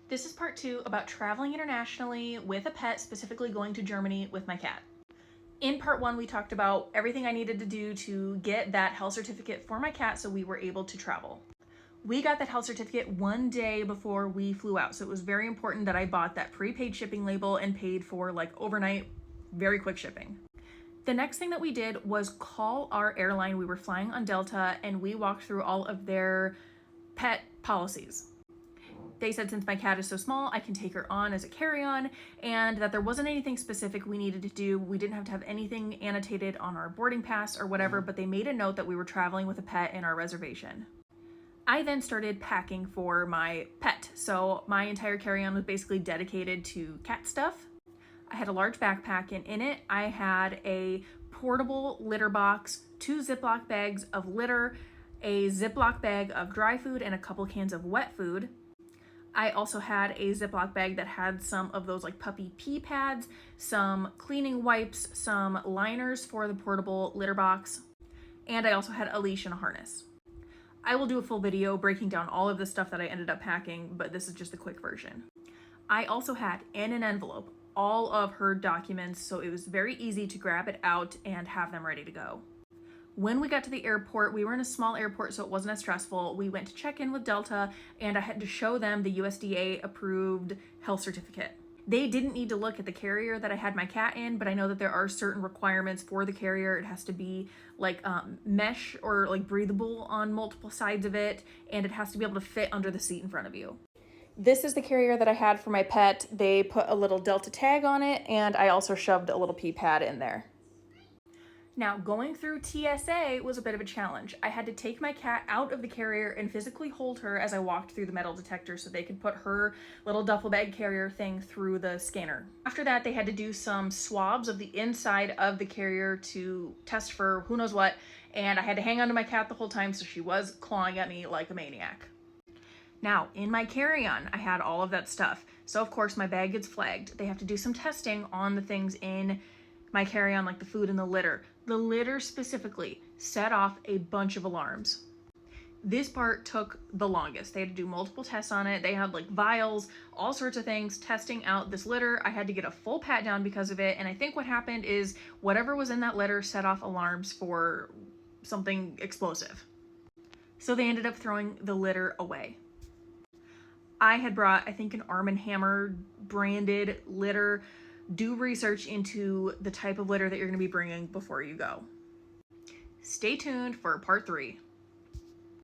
This is part 2 about traveling internationally with a pet, specifically going to Germany with my cat. In part 1, we talked about everything I needed to do to get that health certificate for my cat so we were able to travel. We got that health certificate one day before we flew out, so it was very important that I bought that prepaid shipping label and paid for like overnight, very quick shipping. The next thing that we did was call our airline. We were flying on Delta and we walked through all of their pet policies. They said since my cat is so small, I can take her on as a carry-on, and that there wasn't anything specific we needed to do. We didn't have to have anything annotated on our boarding pass or whatever, but they made a note that we were traveling with a pet in our reservation. I then started packing for my pet. So my entire carry-on was basically dedicated to cat stuff. I had a large backpack, and in it I had a portable litter box, 2 Ziploc bags of litter, a Ziploc bag of dry food, and a couple cans of wet food. I also had a Ziploc bag that had some of those like puppy pee pads, some cleaning wipes, some liners for the portable litter box, and I also had a leash and a harness. I will do a full video breaking down all of the stuff that I ended up packing, but this is just a quick version. I also had in an envelope all of her documents, so it was very easy to grab it out and have them ready to go. When we got to the airport, we were in a small airport, so it wasn't as stressful. We went to check in with Delta, and I had to show them the USDA approved health certificate. They didn't need to look at the carrier that I had my cat in, but I know that there are certain requirements for the carrier. It has to be like mesh or like breathable on multiple sides of it, and it has to be able to fit under the seat in front of you. This is the carrier that I had for my pet. They put a little Delta tag on it, and I also shoved a little pee pad in there. Now, going through TSA was a bit of a challenge. I had to take my cat out of the carrier and physically hold her as I walked through the metal detector so they could put her little duffel bag carrier thing through the scanner. After that, they had to do some swabs of the inside of the carrier to test for who knows what, and I had to hang on to my cat the whole time, so she was clawing at me like a maniac. Now, in my carry-on, I had all of that stuff. So of course my bag gets flagged. They have to do some testing on the things in my carry-on, like the food and the litter. The litter specifically set off a bunch of alarms. This part took the longest. They had to do multiple tests on it. They had like vials, all sorts of things, testing out this litter. I had to get a full pat down because of it. And I think what happened is whatever was in that litter set off alarms for something explosive. So they ended up throwing the litter away. I had brought, I think, an Arm & Hammer branded litter. Do research into the type of litter that you're going to be bringing before you go. Stay tuned for part 3.